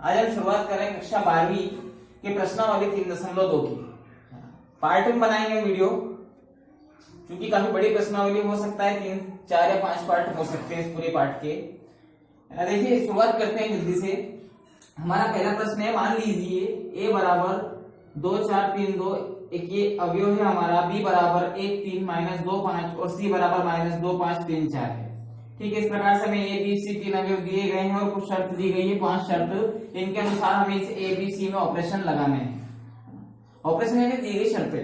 आज हम शुरुआत करें कक्षा 12वीं के प्रश्नावली 3.2 की। पार्ट में बनाएंगे वीडियो, क्योंकि काफी बड़ी प्रश्नावली हो सकता है, 3, 4 या 5 पार्ट हो सकते हैं इस पूरे पार्ट के। देखिए शुरुआत करते हैं जल्दी से। हमारा पहला प्रश्न है, मान लीजिए a बराबर 2 4 3 2 एक ये अवयव है हमारा, b बराबर 1 3 माइनस 2 5 और c बराबर माइनस 2 5 3 4 है। ठीक है, इस प्रकार से हमें ए बी सी 3 अवयव दिए गए हैं और कुछ शर्त दी गई है, 5 शर्त। इनके अनुसार हमें इस ए बी सी में ऑपरेशन लगाने हैं। ऑपरेशन यानी दी गई शर्तें।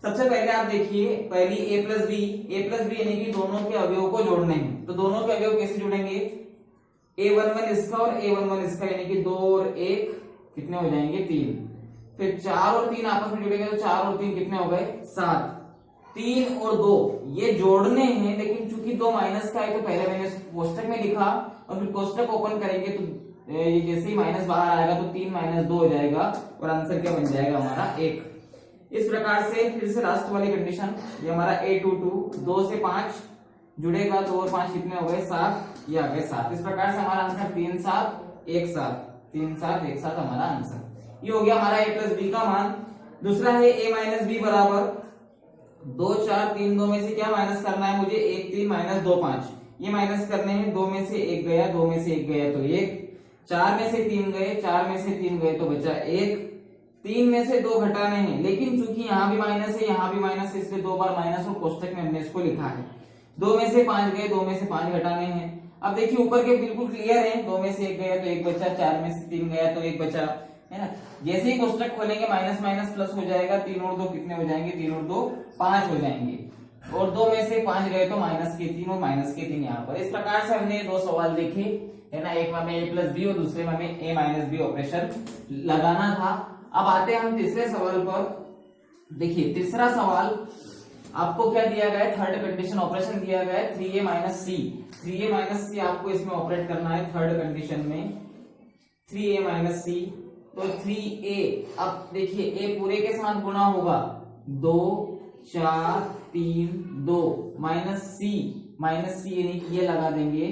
सबसे पहले आप देखिए, पहली a प्लस बी यानी कि दोनों के अवयवों को जोड़ने हैं। तो दोनों के अवयव कैसे जुड़ेंगे? a11 इसका और a11 इसका, यानी कि 2 और 1 कितने हो जाएंगे? 3। फिर 4 और 3 आपस में जुड़ेंगे तो 4 और 3 कितने हो गए? 7। 3 और 2 ये जोड़ने हैं, लेकिन चूंकि 2 माइनस का है तो पहले मैंने कोष्टक में लिखा और फिर कोष्टक ओपन करेंगे तो ये जैसे ही माइनस बाहर आएगा तो 3 माइनस 2 हो जाएगा और आंसर क्या बन जाएगा हमारा? 1। इस प्रकार से फिर से लास्ट वाली कंडीशन, ये हमारा a22 2 से 5 जुड़ेगा, 2 और 5 कितने हो गए? 7। ये आ गए 7। इस प्रकार से हमारा आंसर 3 7 1 7 3 7 1 7 हमारा आंसर। ये हो गया हमारा a प्लस बी का मान। दूसरा है a माइनस बी बराबर 2 4 3 2 में से क्या माइनस करना है मुझे? 1 3 माइनस 2 5। ये माइनस करने हैं, 2 में से 1 गया, 2 में से 1 गया तो 1, 4 में से 3 गए, 4 में से 3 गए तो बचा 1, 3 में से 2 घटाने हैं, लेकिन चूंकि यहाँ भी माइनस है यहाँ भी माइनस है, इसलिए 2 बार माइनस और कोष्टक में हमने इसको लिखा है। 2 में से 5 गए, 2 में से 5 घटाने हैं। अब देखिए ऊपर के बिल्कुल क्लियर है, 2 में से 1 गया तो 1 बचा, 4 में से 3 गया तो 1 बचा, है ना। जैसे ही कोष्टक खोलेंगे माइनस माइनस प्लस हो जाएगा, 3 और 2 कितने हो जाएंगे? 3 और 2 5 हो जाएंगे, और 2 में से 5 गए तो माइनस के 3 और माइनस के 3 यहाँ पर। इस प्रकार से हमने 2 सवाल देखे, है ना। एक में हमें a प्लस बी और दूसरे में हमें a माइनस बी ऑपरेशन लगाना था। अब आते हैं हम तीसरे सवाल पर। देखिए तीसरा सवाल आपको क्या दिया गया है? थर्ड कंडीशन ऑपरेशन दिया गया है 3a माइनस सी। 3a माइनस सी आपको इसमें ऑपरेट करना है थर्ड कंडीशन में, 3a माइनस सी। तो 3a, अब देखिए a पूरे के साथ गुणा होगा, 2 4 3 2 माइनस सी यानी कि ये लगा देंगे,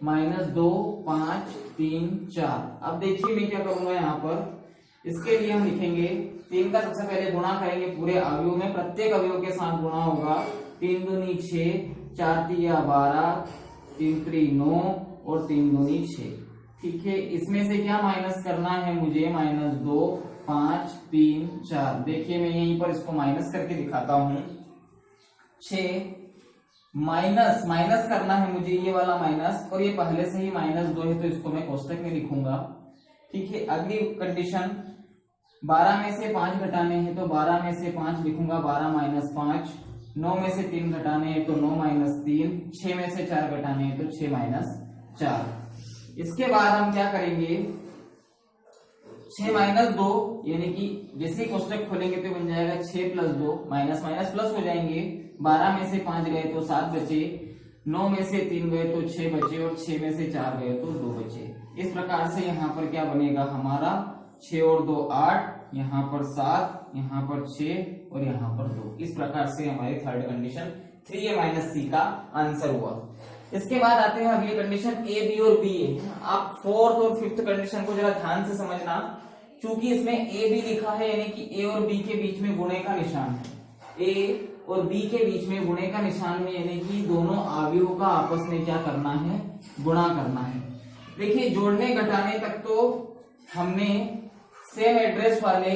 -2 5 3 4। अब देखिए मैं क्या करूंगा यहाँ पर, इसके लिए हम लिखेंगे 3 का सबसे पहले गुणा करेंगे पूरे अवयव में, प्रत्येक अवयव के साथ गुणा होगा। 3 दूनी 6, 4 तिया 12, 3 3 9 और 3 दूनी 6। ठीक है, इसमें से क्या माइनस करना है मुझे? -2 5 3 4। देखिए मैं यहीं पर इसको माइनस करके दिखाता हूं। 6 माइनस करना है मुझे, ये वाला माइनस, और ये पहले से ही -2 है तो इसको मैं कोष्टक में लिखूंगा। ठीक है, अगली कंडीशन 12 में से 5 घटाने हैं तो 12 में से 5 लिखूंगा, 12 माइनस 5। 9 में से 3 घटाने हैं तो 9 माइनस 3। 6 में से 4 घटाने हैं तो 6 माइनस 4। इसके बाद हम क्या करेंगे? 6 माइनस 2 यानी कि जैसे ही कोष्टक खोलेंगे तो बन जाएगा 6 प्लस 2, माइनस माइनस प्लस हो जाएंगे। 12 में से 5 गए तो 7 बचे, 9 में से 3 गए तो 6 बचे और 6 में से 4 गए तो 2 बचे। इस प्रकार से यहाँ पर क्या बनेगा हमारा? 6 और 2 8, यहाँ पर 7, यहाँ पर 6 और यहाँ पर 2। इस प्रकार से हमारी थर्ड कंडीशन 3a माइनस सी का आंसर हुआ। इसके बाद आते हैं अगली कंडीशन a b और b है। आप फोर्थ और फिफ्थ कंडीशन को जरा ध्यान से समझना, क्योंकि इसमें a b लिखा है, यानी कि a और b के बीच में गुणे का निशान है। a और b के बीच में गुणे का निशान है, यानी कि दोनों अवयवों का आपस में क्या करना है? गुणा करना है। देखिए जोड़ने घटाने तक तो हमने सेम एड्रेस वाले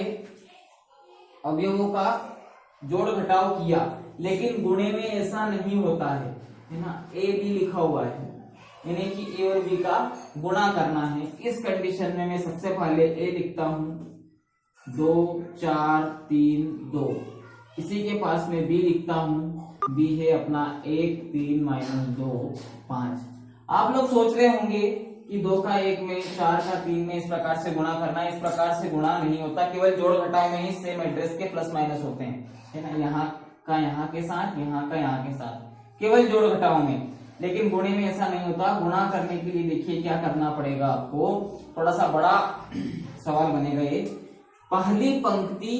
अवयवों का जोड़ घटाव किया, लेकिन गुणे में ऐसा नहीं होता है ना। a b लिखा हुआ है, यानी कि a और b का गुणा करना है। इस कंडीशन में मैं सबसे पहले a लिखता हूं, 2 4 3 2। इसी के पास में b लिखता हूं, b है अपना 1 3 माइनस 2 5। आप लोग सोच रहे होंगे कि 2 का 1 में, 4 का 3 में इस प्रकार से गुणा करना है। इस प्रकार से गुणा नहीं होता, केवल जोड़ घटाव में ही सेम एड्रेस के प्लस माइनस होते हैं, है ना। यहाँ का यहाँ के साथ, यहाँ का यहाँ के साथ, केवल जोड़ घटाव में। लेकिन गुणे में ऐसा नहीं होता। गुणा करने के लिए देखिए क्या करना पड़ेगा आपको, थोड़ा सा बड़ा सवाल बनेगा ये। पहली पंक्ति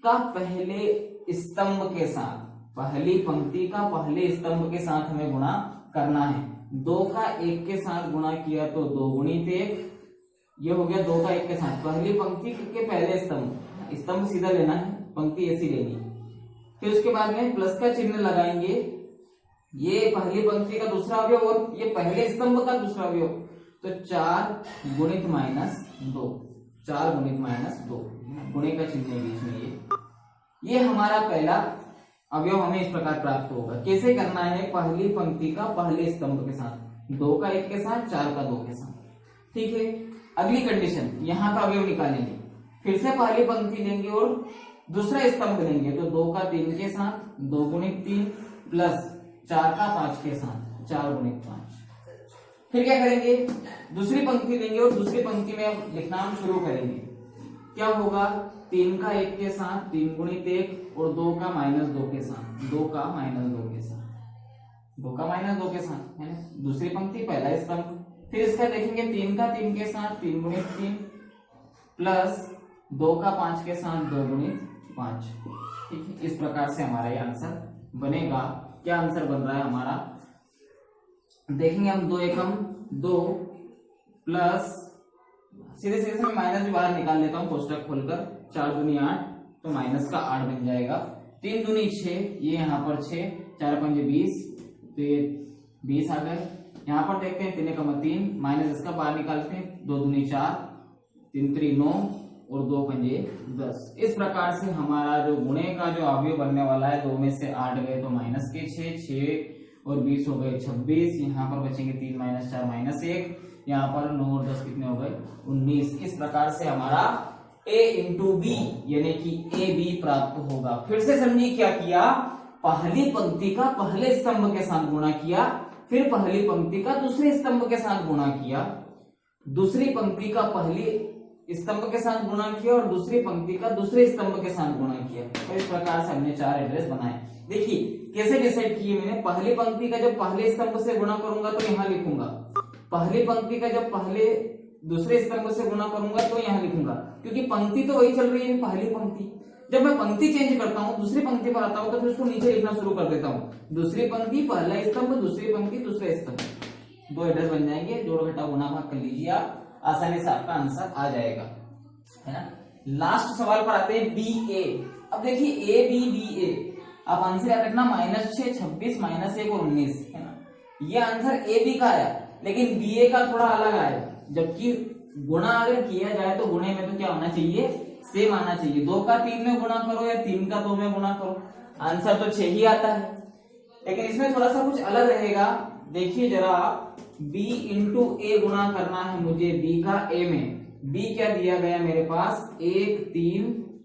का पहले स्तंभ के साथ, पहली पंक्ति का पहले स्तंभ के साथ हमें गुणा करना है। 2 का 1 के साथ गुणा किया तो 2 गुणित 1, ये हो गया 2 का 1 के साथ, पहली पंक्ति के पहले स्तंभ सीधा लेना है, पंक्ति ऐसी लेनी है। फिर उसके बाद में प्लस का चिन्ह लगाएंगे, ये पहली पंक्ति का दूसरा अवयव और ये पहले स्तंभ का दूसरा अवयव, तो 4 गुणित -2, 4 गुणित -2, गुणे का चिन्ह है बीच में। ये हमारा पहला अवयव हमें इस प्रकार प्राप्त होगा। कैसे करना है? पहली पंक्ति का पहले स्तंभ के साथ, 2 का 1 के साथ, 4 का 2 के साथ। ठीक है, अगली कंडीशन, यहाँ का अवयव निकालेंगे, फिर से पहली पंक्ति लेंगे और दूसरा स्तंभ लेंगे, तो 2 का 3 के साथ, 2 गुणित 3 प्लस 4 का 5 के साथ, 4 गुणित 5। फिर क्या करेंगे? दूसरी पंक्ति लेंगे और दूसरी पंक्ति में अब लिखना हम शुरू करेंगे। क्या होगा? 3 का 1 के साथ, 3 गुणित 1 और 2 का -2 के साथ, 2 का -2 के साथ, 2 का -2 के साथ है ना, दूसरी पंक्ति पहला स्तंभ। फिर इसका देखेंगे 3 का 3 के साथ, 3 गुणित 3 प्लस 2 का 5 के साथ, 2 गुणित 5। ठीक है, इस प्रकार से हमारा ये आंसर बनेगा। क्या आंसर बन रहा है हमारा? देखेंगे हम, 2 एकम 2 प्लस सीधे सीधे से मैं माइनस भी बाहर निकाल लेता हूं कोष्टक खोलकर, 4 दूनी 8, तो माइनस का 8 बन जाएगा। 3 दूनी 6, ये यहाँ पर 6, 4 पंजे 20, तो ये 20 आ गए। यहाँ पर देखते हैं 3 एकम 3, माइनस इसका बाहर निकालते हैं, 2 दूनी 4, 3 3 9 और 2 पंजे 10। इस प्रकार से हमारा जो गुणे का जो अवयव बनने वाला है, 2 में से 8 गए तो माइनस के 6 और 20 हो गए 26, यहाँ पर बचेंगे 3 - 4 -1, यहाँ पर 9 और 10 कितने हो गए? 19। इस प्रकार से हमारा a इंटू बी यानी कि ए बी प्राप्त होगा। फिर से समझिए क्या किया? पहली पंक्ति का पहले स्तंभ के साथ गुणा किया, फिर पहली पंक्ति का दूसरे स्तंभ के साथ गुणा किया, दूसरी पंक्ति का पहली स्तंभ के साथ गुणा किया और दूसरी पंक्ति का दूसरे स्तंभ के साथ गुणा किया। तो इस प्रकार से हमने 4 एड्रेस बनाए। देखिए कैसे डिसाइड किए मैंने? पहली पंक्ति का जब पहले स्तंभ से गुणा करूंगा तो यहाँ लिखूंगा, पहली पंक्ति का जब पहले दूसरे स्तंभ से गुणा करूंगा तो यहाँ लिखूंगा, क्योंकि पंक्ति तो वही चल रही है, पहली पंक्ति। जब मैं पंक्ति चेंज करता हूँ, दूसरी पंक्ति पर आता हूँ, तो फिर उसको नीचे लिखना शुरू कर देता हूँ, दूसरी पंक्ति पहला स्तंभ, दूसरी पंक्ति दूसरा स्तंभ। 2 एड्रेस बन जाएंगे, जोड़ घटा गुणा भाग कर लीजिए आप, आसानी से आपका आंसर आ जाएगा, है ना। लास्ट सवाल पर आते हैं बी ए। अब देखिए ए बी बी ए, आप आंसर याद रखना, -6, 26, -1 और 19, है ना। ये आंसर ए बी का आया, लेकिन बी ए का थोड़ा अलग आया। जबकि गुणा अगर किया जाए तो गुणे में तो क्या होना चाहिए? सेम आना चाहिए। 2 का 3 में गुणा करो या 3 का 2 में गुणा करो, आंसर तो 6 ही आता है। लेकिन इसमें थोड़ा सा कुछ अलग रहेगा। देखिए जरा, b इंटू ए गुणा करना है मुझे b का a में। b क्या दिया गया मेरे पास? 1, 3,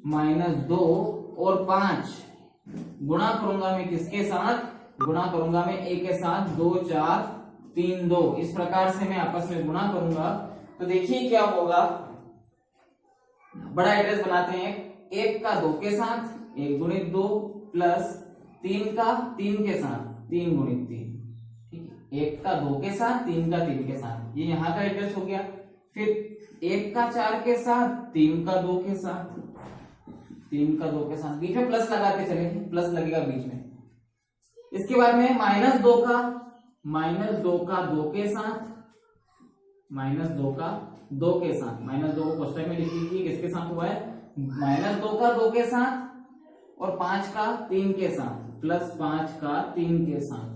-2 और 5। गुणा करूंगा मैं किसके साथ? गुणा करूंगा मैं a के साथ, 2, 4, 3, 2। इस प्रकार से मैं आपस में गुणा करूंगा तो देखिए क्या होगा। बड़ा एड्रेस बनाते हैं, 1 का 2 के साथ, 1 गुणित 2 प्लस 3 का 3 के साथ, 3 गुणित 3। ठीक है, 1 का 2 के साथ, 3 का 3 के साथ, ये यहाँ का एड्रेस हो गया। फिर 1 का 4 के साथ, 3 का 2 के साथ, 3 का 2 के साथ, बीच में प्लस लगाते चलेंगे, प्लस लगेगा बीच में। इसके बाद में -2 का 2 के साथ, -2 का 2 के साथ, -2 को कोष्टक में लिख लीजिए, किसके साथ हुआ है? -2 का 2 के साथ और 5 का 3 के साथ, प्लस 5 का 3 के साथ,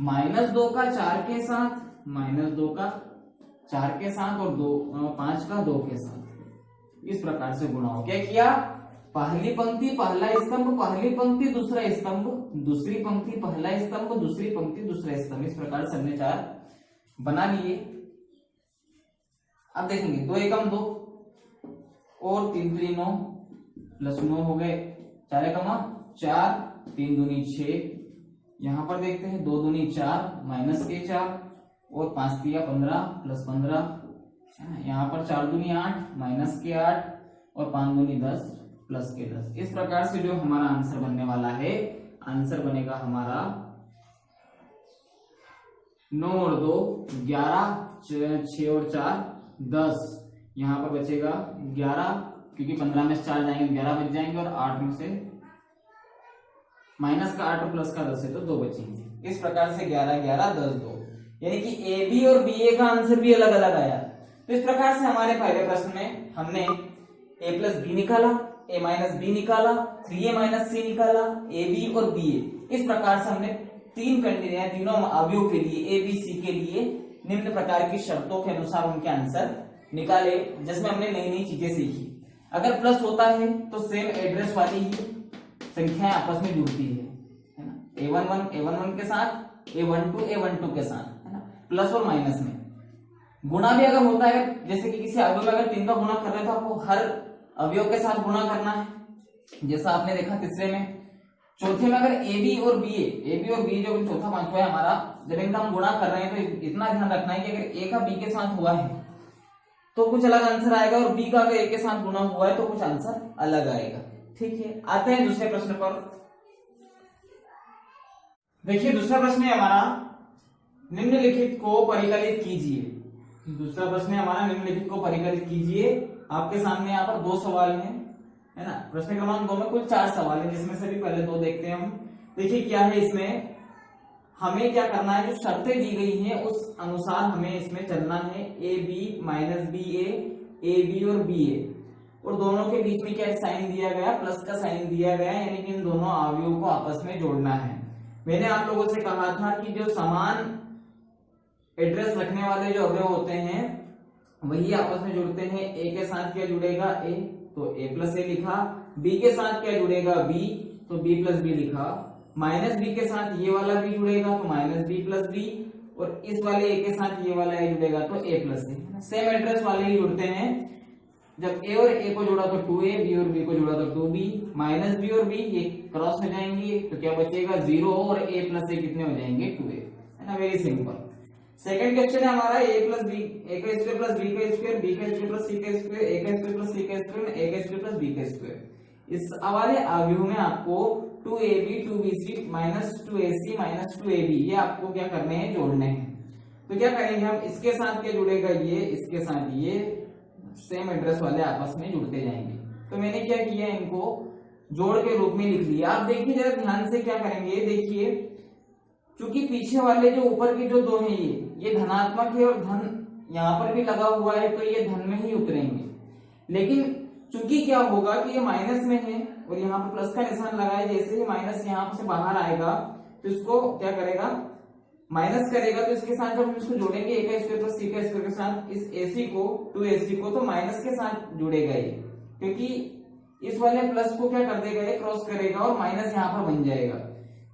-2 का 4 के साथ, -2 का 4 के साथ और 5 का 2 के साथ। इस प्रकार से गुणा हो। क्या किया? पहली पंक्ति पहला स्तंभ, पहली पंक्ति दूसरा स्तंभ, दूसरी पंक्ति पहला स्तंभ, दूसरी पंक्ति दूसरा स्तंभ। इस प्रकार से हमने 4 बना लिए। अब देखेंगे 2 एकम 2 और 3 3 9 प्लस 9 हो गए, 4 एकम 4, 3 दूनी 6। यहां पर देखते हैं 2 दूनी 4, -4 और 5 तिया 15 प्लस 15। यहाँ पर 4 दूनी 8, -8 और 5 दूनी 10 प्लस 10। इस प्रकार से जो हमारा आंसर बनने वाला है, आंसर बनेगा हमारा 9 और 2 11, 6 और 4 10। यहाँ पर बचेगा 11, क्योंकि 15 में से 4 जाएंगे 11 बच जाएंगे, और 8 में से माइनस का 8 और प्लस का 10 है तो 2 बचेंगे। इस प्रकार से 11 11 10 2, यानी कि ए बी और बी ए का आंसर भी अलग अलग आया। तो इस प्रकार से हमारे पहले प्रश्न में हमने a प्लस बी निकाला, a माइनस बी निकाला, 3a माइनस सी निकाला, ए बी और बी ए। इस प्रकार से हमने तीन कंडीशन, तीनों अवयवों के लिए ए बी सी के लिए निम्न प्रकार की शर्तों के अनुसार उनके आंसर निकाले, जिसमें हमने नई नई चीजें सीखी। अगर प्लस होता है तो सेम एड्रेस वाली ही संख्याएं आपस में जुड़ती है ना, a11 के साथ, a12 के साथ, है ना, प्लस और माइनस में। गुणा भी अगर होता है, जैसे कि किसी अवयव में अगर 3 का गुणा कर रहे हैं तो आपको हर अवयव के साथ गुणा करना है, जैसा आपने देखा तीसरे में। चौथे में अगर ए बी और बी जो चौथा पांचवा है हमारा, जब इनका हम गुणा कर रहे हैं तो इतना ध्यान रखना है कि अगर ए का बी के साथ हुआ है तो कुछ अलग आंसर आएगा, और बी का अगर ए के साथ गुणा हुआ है तो कुछ आंसर अलग आएगा। ठीक है, आते हैं दूसरे प्रश्न पर। देखिए दूसरा प्रश्न है हमारा, निम्नलिखित को परिकलित कीजिए। दूसरा प्रश्न है हमारा, निम्नलिखित को परिकलित कीजिए। आपके सामने यहाँ पर 2 सवाल हैं, है ना। प्रश्न क्रमांक 2 में कुल 4 सवाल हैं, जिसमें से भी पहले 2 देखते हैं हम। देखिए क्या है इसमें, हमें क्या करना है, जो शर्तें दी गई हैं उस अनुसार हमें इसमें चलना है। A B minus B A B और बी ए, और दोनों के बीच में क्या साइन दिया गया, प्लस का साइन दिया गया, यानी कि इन दोनों अवयवों को आपस में जोड़ना है। मैंने आप लोगों से कहा था कि जो समान एड्रेस रखने वाले जो अवयव होते हैं वही आपस में जुड़ते हैं। ए के साथ क्या जुड़ेगा, ए, तो ए प्लस ए लिखा। बी के साथ क्या जुड़ेगा, बी, तो बी प्लस बी लिखा। माइनस बी के साथ ये वाला बी जुड़ेगा तो माइनस बी प्लस बी, और इस वाले ए के साथ ये वाला ए जुड़ेगा तो ए प्लस ए। सेम एड्रेस वाले ही जुड़ते हैं। जब ए और ए को जोड़ा तो 2a, बी और बी को जोड़ा तो 2b, माइनस बी और बी ये क्रॉस हो जाएंगे तो क्या बचेगा 0, और a प्लस ए कितने हो जाएंगे 2a, है ना। Very simple. सेकंड क्वेश्चन है हमारा, a प्लस बी, ए का स्क्वायर प्लस बी का स्क्वायर, बी का स्क्वायर प्लस सी का स्क्वायर, ए का स्क्वायर प्लस सी का स्क्वायर, ए का स्क्वायर प्लस बी का स्क्वायर। इस वाले अवयव में आपको 2ab 2bc minus 2ac minus 2ab ये आपको क्या करने हैं, जोड़ने हैं। तो क्या करेंगे हम, इसके साथ क्या जुड़ेगा ये, इसके साथ ये, सेम एड्रेस वाले आपस में जुड़ते जाएंगे। तो मैंने क्या किया, इनको जोड़ के रूप में लिख लिया। आप देखिए जरा ध्यान से क्या करेंगे, देखिए क्योंकि पीछे वाले जो ऊपर के जो 2 हैं ये धनात्मक है और धन यहाँ पर भी लगा हुआ है तो ये धन में ही उतरेंगे। लेकिन चूंकि क्या होगा कि ये माइनस में है और यहाँ पर प्लस का निशान लगा है, जैसे ही माइनस यहाँ से बाहर आएगा तो इसको क्या करेगा, माइनस करेगा। तो इसके साथ जब हम इसको जोड़ेंगे ए का स्क्वायर प्लस सी का स्क्वायर के साथ इस AC को 2AC को, तो माइनस के साथ जुड़ेगा ये, क्योंकि इस वाले प्लस को क्या कर देगा, ये क्रॉस करेगा और माइनस यहाँ पर बन जाएगा,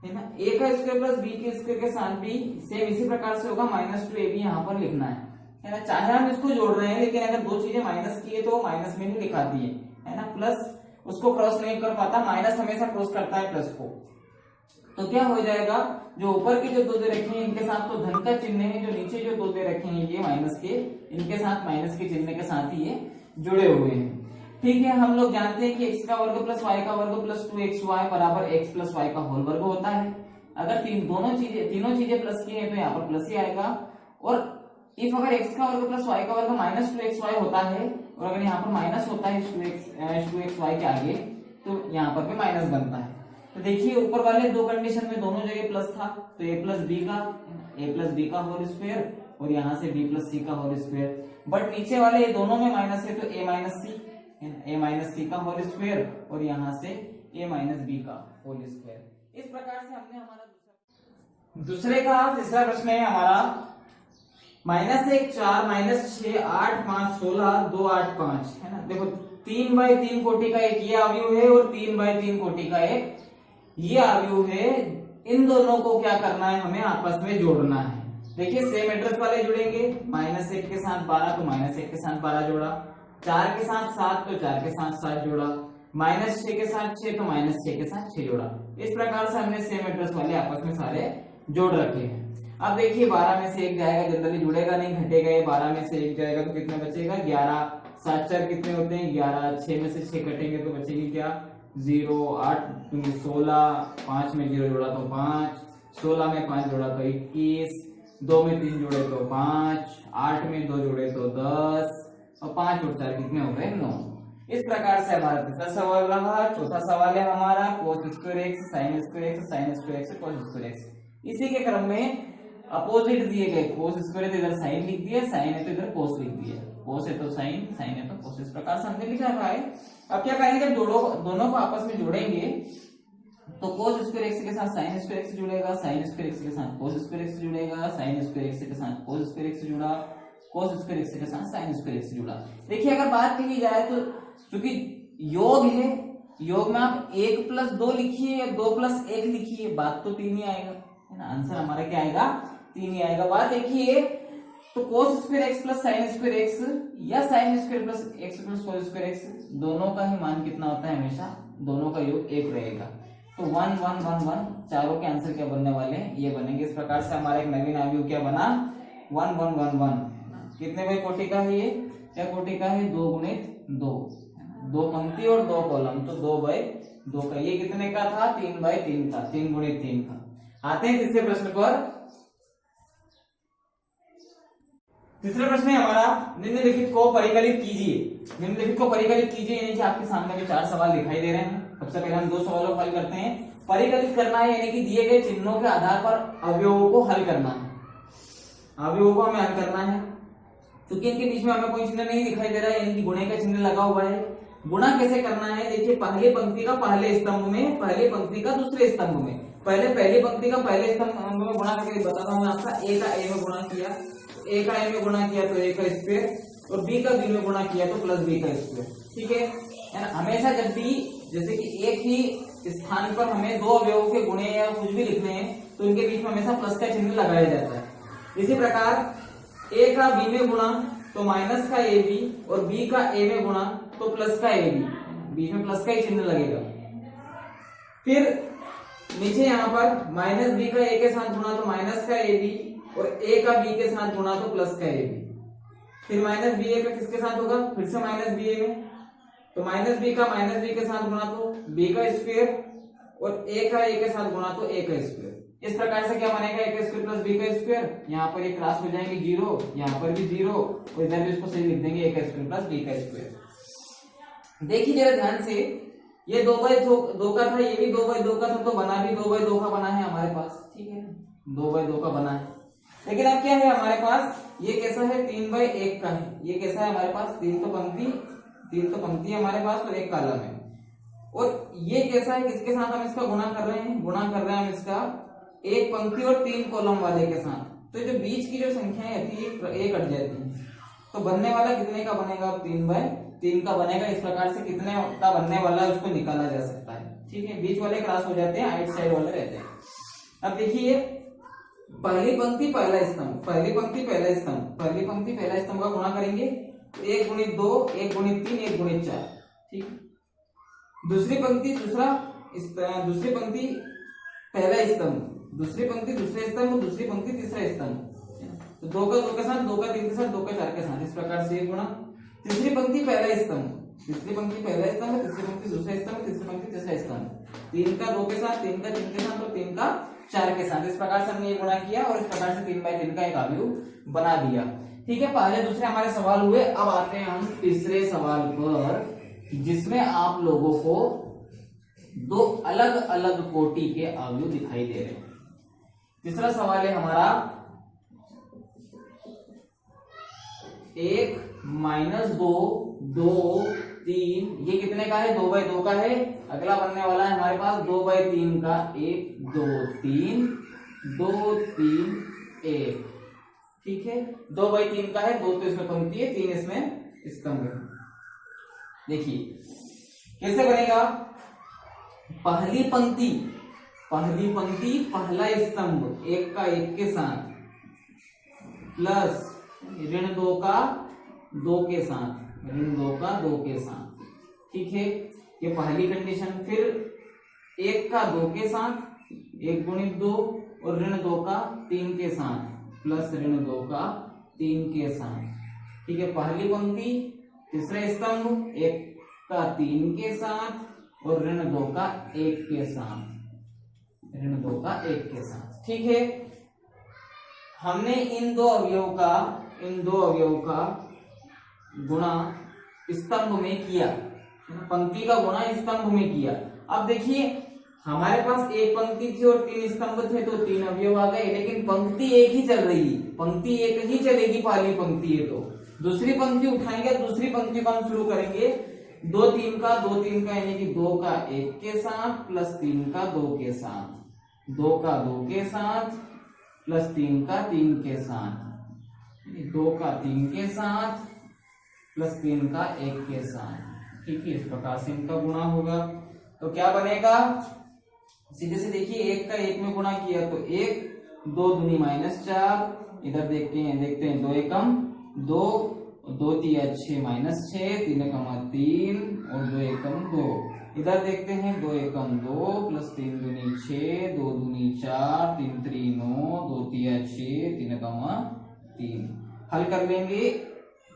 है ना। ए का स्क्वायर प्लस बी के स्क्वायर के साथ भी सेम इसी प्रकार से होगा, माइनस 2ab यहाँ पर लिखना है ना। चाहे हम इसको जोड़ रहे हैं लेकिन अगर 2 चीजें माइनस की है तो माइनस में नहीं लिखाती है ना। प्लस उसको क्रॉस नहीं कर पाता, माइनस हमेशा क्रॉस करता है प्लस को। तो क्या हो जाएगा, जो ऊपर के जो 2 दे रखे हैं इनके साथ तो धन का चिन्ह है, जो नीचे जो 2 दे रखे हैं ये माइनस के, इनके साथ माइनस के चिन्ह के साथ ही ये जुड़े हुए हैं। ठीक है, हम लोग जानते हैं कि x का वर्ग प्लस y का वर्ग प्लस 2xy बराबर x प्लस y का होल वर्ग होता है। अगर तीनों चीजें प्लस की है तो यहाँ पर प्लस ही आएगा। और इफ अगर x का वर्ग प्लस y का वर्ग माइनस 2xy होता है और अगर यहाँ पर माइनस होता है 2xy के आगे तो यहाँ पर भी माइनस बनता है। तो देखिए ऊपर वाले 2 कंडीशन में दोनों जगह प्लस था, तो a प्लस बी का होल स्क्वायर और यहाँ से b प्लस सी का होल स्क्वायर। बट नीचे वाले ये दोनों में माइनस है तो a माइनस सी का होल स्क्वायर और यहाँ से a माइनस बी का होल स्क्वायर। इस प्रकार से हमने हमारा दूसरे का तीसरा प्रश्न है हमारा, -1 4 -6 8 5 16 2 8 5, है ना। देखो 3x3 कोटि का एक ये अवयव है और 3x3 कोटि का एक ये अवयव है। इन दोनों को क्या करना है, हमें आपस में जोड़ना है। देखिए सेम एड्रेस वाले जुड़ेंगे, -1 के साथ 12 तो -1 के साथ 12 जोड़ा, 4 के साथ 7 तो 4 के साथ 7 जोड़ा, -6 के साथ 6 तो -6 के साथ 6 जोड़ा। इस प्रकार से हमने सेम एड्रेस वाले आपस में सारे जोड़ रखे हैं। अब देखिए 12 में से 1 जाएगा, जनरली जुड़ेगा नहीं, घटेगा। ये 12 में से 1 जाएगा तो कितना बचेगा 11, 7 4 कितने होते हैं 11, 6 में से 6 कटेंगे तो बचेगी क्या 0, 8 दूनी 16, 5 में 0 जोड़ा तो 5, 16 में 5 जोड़ा तो 21, 2 में 3 जोड़े तो 5, 8 में 2 जोड़े तो 10 और 5 और 4 कितने हो गए 9। इस प्रकार से हमारा तीसरा सवाल रहा। चौथा सवाल है हमारा cos square x sin square x sin square x cos square x। इसी के क्रम में अपोजिट दिए गए, कोस स्क्वायर है तो इधर साइन लिख दिया, साइन है तो इधर कोस लिख दिया, कोस है तो साइन, साइन है तो कोस, इस प्रकार से हमने लिखा है। अब क्या करेंगे, जब दोनों को आपस में जोड़ेंगे तो कोस स्क्वायर एक्स के साथ साइन स्क्वायर एक्स जुड़ेगा, साइन स्क्वायर एक्स के साथ कोस स्क्वायर एक्स जुड़ेगा, साइन स्क्वायर एक्स के साथ कोस स्क्वायर एक्स जुड़ा, कोस स्क्वायर एक्स के साथ साइन स्क्वायर एक्स जुड़ा। देखिए अगर बात कही जाए तो क्योंकि योग है, योग में आप 1 + 2 लिखिए या 2 + 1 लिखिए, बात तो 3 ही आएगा, है ना, आंसर हमारा क्या आएगा, 3 ही आएगा। बात देखिए तो cos square x plus sine square x या sine square plus x plus cos square x, दोनों का ही मान कितना होता है, हमेशा दोनों का योग 1 रहेगा। तो 1 1 1 1, चारों के आंसर क्या बनने वाले हैं, ये बनेंगे। इस प्रकार से हमारा एक नवीन अवयव क्या बना, 1 1 1 1। कितने बाई कोटि का है ये, क्या कोटि का है, 2 × 2, 2 पंक्ति और 2 कॉलम, तो 2 बाई 2 का। ये कितने का था, 3 बाई 3 का, 3 × 3 का। आते हैं तीसरे प्रश्न पर। तीसरा प्रश्न है हमारा, निम्नलिखित को परिकलित कीजिए। निम्नलिखित को परिकलित कीजिए, यानी कि आपके सामने भी 4 सवाल दिखाई दे रहे हैं। सबसे पहले हम 2 सवालों को हल करते हैं। परिकलित करना है यानी कि दिए गए चिन्हों के आधार पर अवयवों को हल करना है, अवयवों को हमें हल करना है। क्योंकि इनके बीच में हमें कोई चिन्ह नहीं दिखाई दे रहा है, यानी कि गुणे का चिन्ह लगा हुआ है। गुणा कैसे करना है, देखिए पहली पंक्ति का पहले स्तंभ में, पहली पंक्ति का दूसरे स्तंभ में, पहले पहली पंक्ति का पहले स्तंभ में गुणा करके बताता हूं मैं आपका। ए का ए में गुणा किया, ए का ए में गुणा किया तो ए का स्क्वायर, और बी का बी में गुणा किया तो प्लस बी का स्क्वायर, ठीक है ना। हमेशा जब भी जैसे कि एक ही स्थान पर हमें 2 अवयवों के गुणे या कुछ भी लिखने हैं तो इनके बीच में हमेशा प्लस का चिन्ह लगाया जाता है। इसी प्रकार ए का बी में गुणा तो माइनस का ए बी, और बी का ए में गुणा तो प्लस का ए बी, बीच में प्लस का ही चिन्ह लगेगा। फिर नीचे यहाँ पर माइनस बी का ए के साथ गुणा तो माइनस का ए बी, और ए का बी के साथ गुणा तो प्लस का ए बी। फिर माइनस बी ए का किसके साथ होगा, फिर से माइनस बी ए में, तो माइनस बी का माइनस बी के साथ गुणा तो बी का स्क्वायर, और ए का ए के साथ गुणा तो ए का स्क्वायर। इस प्रकार से क्या बनेगा, ए का स्क्वायर प्लस बी का स्क्वायर, यहाँ पर एक क्रॉस हो जाएंगे 0, यहाँ पर भी 0, और इधर भी इसको सही लिख देंगे, ए का स्क्वायर प्लस बी का स्क्वायर। देखिए जरा ध्यान से, ये 2/2 का था, ये भी 2/2 का था, तो बना भी 2/2 का बना है हमारे पास, ठीक है, 2/2 का बना है। लेकिन अब क्या है हमारे पास, ये कैसा है, 3/1 का है। ये कैसा है हमारे पास, 3 तो पंक्ति है हमारे पास और 1 कॉलम है। और ये कैसा है, किसके साथ हम इसका गुणा कर रहे हैं, गुणा कर रहे हैं हम इसका 1 पंक्ति और 3 कॉलम वाले के साथ। तो जो बीच की जो संख्याएं आती है ये कट जाती है, तो बनने वाला कितने का बनेगा, 3/3 का बनेगा। इस प्रकार से कितने का बनने वाला है उसको निकाला जा सकता है, ठीक है। बीच वाले क्रॉस हो जाते हैं, आइट साइड वाले रहते हैं। अब देखिए पहली पंक्ति पहला स्तंभ, पहली पंक्ति पहला स्तंभ, पहली पंक्ति पहला स्तंभ का गुणा करेंगे, 1 × 2, 1 × 3, 1 × 4, ठीक। दूसरी पंक्ति दूसरी पंक्ति पहला स्तंभ, दूसरी पंक्ति दूसरे स्तंभ, दूसरी पंक्ति तीसरा स्तंभ, तो 2 का 2 के साथ, 2 का 3 के साथ, 2 का 4 के साथ, इस प्रकार से गुणा। तीसरी पंक्ति पहला स्तंभ, तीसरी पंक्ति पहला स्तंभ, तीसरी पंक्ति दूसरा स्तंभ, तीसरी पंक्ति तीसरा स्तंभ, 3 का 2 के साथ, 3 का 3 के साथ, और 3 का 4 के साथ। इस प्रकार से हमने ये गुणा किया और इस प्रकार से 3/3 का एक अवयव बना दिया, ठीक है। पहले दूसरे हमारे सवाल हुए। अब आते हैं हम तीसरे सवाल पर, जिसमें आप लोगों को 2 अलग अलग कोटि के अवयव दिखाई दे रहे हैं। तीसरा सवाल है हमारा 1 - 2 2 3, ये कितने का है, 2/2 का है। अगला बनने वाला है हमारे पास 2/3 का, 1 2 3 2 3 1, ठीक है। 2/3 का है, 2 तो इसमें पंक्ति है, 3 इसमें स्तंभ है। देखिए कैसे बनेगा, पहली पंक्ति पहला स्तंभ 1 का 1 के साथ, प्लस ऋण 2 का 2 के साथ, ऋण 2 का 2 के साथ, ठीक है। ये पहली कंडीशन। फिर 1 का 2 के साथ, 1 × 2, और ऋण 2 का 3 के साथ, प्लस ऋण 2 का 3 के साथ, ठीक है। पहली पंक्ति तीसरा स्तंभ 1 का 3 के साथ, और ऋण 2 का 1 के साथ, ऋण 2 का 1 के साथ, ठीक है। हमने इन दो अवयव का गुणा स्तंभ में किया, पंक्ति का गुणा स्तंभ में किया। अब देखिए हमारे पास एक पंक्ति थी और 3 स्तंभ थे तो 3 अवयव आ गए, लेकिन पंक्ति एक ही चल रही, पंक्ति एक ही चलेगी, पहली पंक्ति है तो दूसरी पंक्ति उठाएंगे, दूसरी पंक्ति को हम शुरू करेंगे 2 3 का यानी कि 2 का 1 के साथ प्लस 3 का 2 के साथ, 2 का 2 के साथ प्लस 3 का 3 के साथ, 2 का 3 के साथ प्लस 3 का 1 के साथ। ठीक है, इस प्रकार से इनका गुणा होगा तो क्या बनेगा, सीधे से देखिए 1 का 1 में गुणा किया तो 1, 2 दूनी -4, इधर देखते हैं 2 एकम 2, 2 तिया 6 -6, 3 एकम 3 और 2 एकम 2, इधर देखते हैं 2 एकम 2 प्लस 3 दूनी 6, 2 दूनी 4, 3 3 9, 2 तिया 6, 3 एकम 3। हल कर लेंगे,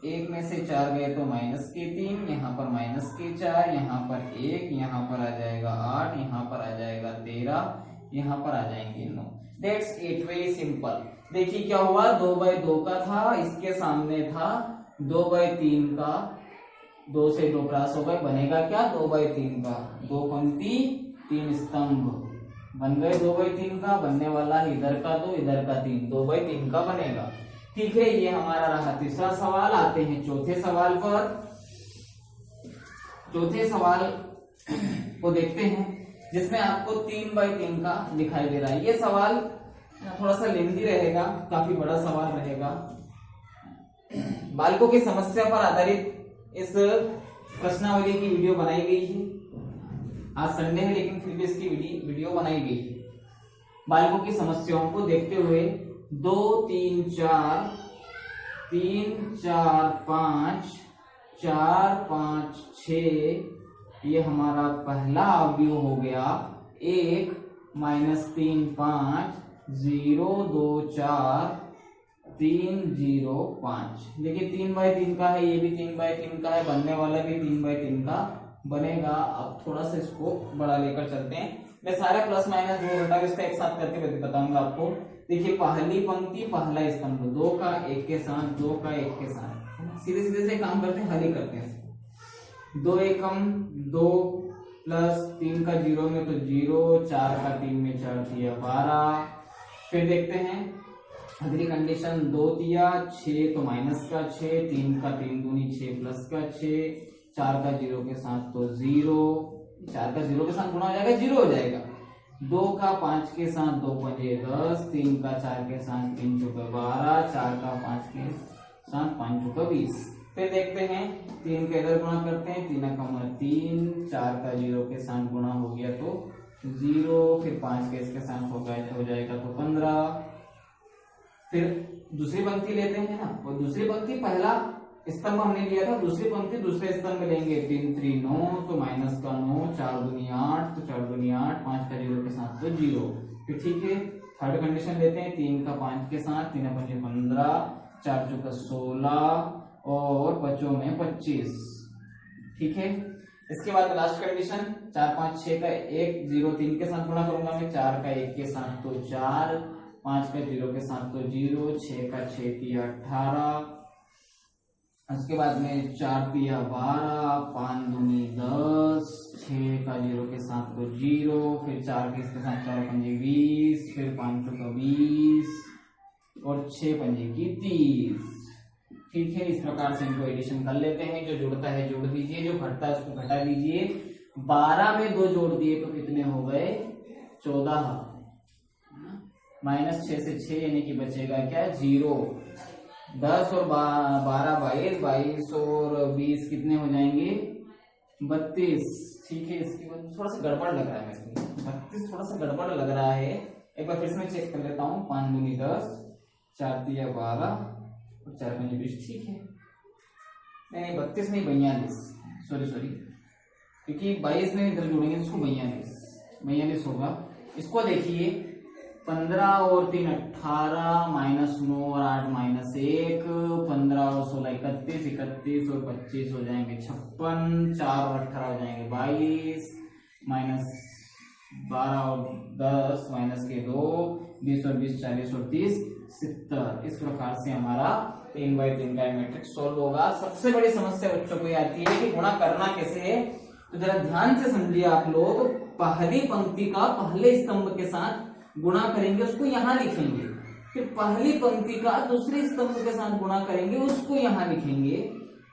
1 में से 4 गए तो -3, यहाँ पर -4, यहाँ पर 1, यहाँ पर आ जाएगा 8, यहाँ पर आ जाएगा 13, यहाँ पर आ जाएंगे 9। That's it, very simple. देखिए क्या हुआ, 2/2 का था, इसके सामने था 2/3 का, 2 से 2 क्रॉस हो गए, बनेगा क्या 2/3 का, 2 पंक्ति 3 स्तंभ बन गए, 2/3 का बनने वाला इधर का 2, इधर का 3, 2/3 का बनेगा। ठीक है, ये हमारा रहा तीसरा सवाल। आते हैं चौथे सवाल पर। चौथे सवाल को देखते हैं जिसमें आपको 3/3 का दिखाई दे रहा है। ये सवाल थोड़ा सा लेंथी रहेगा, काफी बड़ा सवाल रहेगा। बालकों की समस्या पर आधारित इस प्रश्नावली की वीडियो बनाई गई है। आज संडे है लेकिन फिर भी इसकी वीडियो बनाई गई है। बालकों की समस्याओं को देखते हुए 2 3 4 3 4 5 4 5 6 ये हमारा पहला अवयव हो गया। 1 -3 5 0 2 4 3 0 5। देखिए 3/3 का है, ये भी 3/3 का है, बनने वाला भी 3/3 का बनेगा। अब थोड़ा सा इसको बड़ा लेकर चलते हैं। मैं सारा प्लस माइनस जो घटा इसका एक साथ करके बताऊंगा आपको। देखिए पहली पंक्ति पहला स्तंभ 2 का 1 के साथ, 2 का 1 के साथ, सीधे सीधे से काम करते हैं, हल ही करते हैं। 2 एकम 2 प्लस 3 का 0 में तो 0, 4 का 3 में 4 दिया 12। फिर देखते हैं अगली कंडीशन, 2 दिया 6 तो माइनस का 6, 3 का 3 दूनी 6 प्लस का 6, 4 का 0 के साथ तो 0, 4 का 0 के साथ गुणा हो जाएगा 0 हो जाएगा। 2 का 5 के साथ 2 पंजे 10, 3 का 4 के साथ 3 चौका 12, 4 का 5 के साथ 5 चौका 20। फिर देखते हैं 3 का इधर गुणा करते हैं, 3 का 3, 4 का 0 के साथ गुणा हो गया तो 0, फिर 5 के इसके साथ हो जाएगा तो 15। फिर दूसरी पंक्ति लेते हैं ना, और दूसरी पंक्ति पहला स्तंभ हमने लिया था, दूसरी पंक्ति दूसरे स्तंभ लेंगे। 3 3 9 तो माइनस का 9, 4 दूनी 8 तो 4 दूनी 8, 5 का 0 के साथ तो 0। फिर ठीक है, थर्ड कंडीशन लेते हैं, 3 का 5 के साथ, 3 5 15, 4 चौका 16 और 5 में 25। ठीक है, इसके बाद लास्ट कंडीशन 4 5 6 का 1 0 3 के साथ गुणा करूंगा मैं, 4 का 1 के साथ तो 4, 5 का 0 के साथ तो 0, 6 का 6 दिया 18। उसके बाद में 4 दिया 12, 5 दूनी 10, 6 का 0 के साथ तो 0, फिर 4 के इसके साथ 4 पंजे 20, फिर 5 का 20 और 6 पंजे की 30। ठीक है, इस प्रकार से इनको एडिशन कर लेते हैं। जो जुड़ता है जोड़ दीजिए, जो घटता है उसको घटा दीजिए। 12 में 2 जोड़ दिए तो कितने हो गए 14, -6 से 6 यानी कि बचेगा क्या 0। 10 और 12 22 और 20 कितने हो जाएंगे 32। ठीक है, इसके बाद थोड़ा सा गड़बड़ लग रहा है मेरे को, 32 थोड़ा सा गड़बड़ लग रहा है। एक बार फिर से मैं चेक कर लेता हूँ। 5 दूनी 10, 4 दिया 12 और 4 पंजे 20। ठीक है, नहीं 32 नहीं 42, सॉरी, क्योंकि 22 में इधर जोड़ेंगे तो उसको 42 होगा। इसको देखिए 15 और 3 18, -9 और 8 -1, 15 और 16 31, 31 और 25 हो जाएंगे 56, 4 और 18 हो जाएंगे 22, -12 और 10 -2, 20 और 20 40 और 30 70। इस प्रकार से हमारा 3/3 का मैट्रिक्स सोल्व होगा। सबसे बड़ी समस्या बच्चों को आती है कि गुणा करना कैसे है, तो जरा ध्यान से समझिए आप लोग। पहली पंक्ति का पहले स्तंभ के साथ गुणा करेंगे उसको यहां लिखेंगे, फिर पहली पंक्ति का दूसरे स्तंभ के साथ गुणा करेंगे उसको यहां लिखेंगे,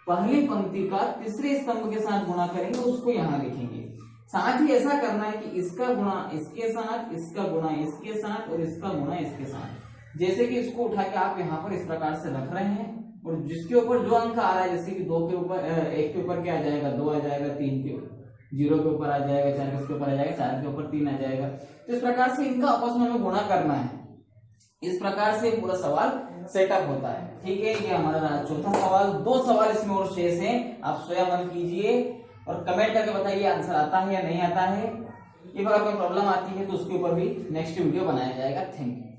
पहली पंक्ति का तीसरे स्तंभ के साथ गुणा करेंगे उसको यहां लिखेंगे। साथ ही ऐसा करना है कि इसका गुणा इसके साथ, इसका गुणा इसके साथ और इसका गुणा इसके साथ। जैसे कि इसको उठा के आप यहाँ पर इस प्रकार से रख रहे हैं और जिसके ऊपर जो अंक आ रहा है, जैसे कि 2 के ऊपर 1 के ऊपर क्या आ जाएगा 2 आ जाएगा, 3 के 0 के ऊपर आ जाएगा, 4 के ऊपर आ जाएगा, 4 के ऊपर 3 आ जाएगा। तो इस प्रकार से इनका आपस में हमें गुणा करना है। इस प्रकार से पूरा सवाल सेटअप होता है। ठीक है, ये हमारा चौथा सवाल। 2 सवाल इसमें और शेष है, आप स्वयं मन कीजिए और कमेंट करके बताइए आंसर आता है या नहीं आता है। if अगर कोई प्रॉब्लम आती है तो उसके ऊपर भी नेक्स्ट वीडियो बनाया जाएगा। Thank you.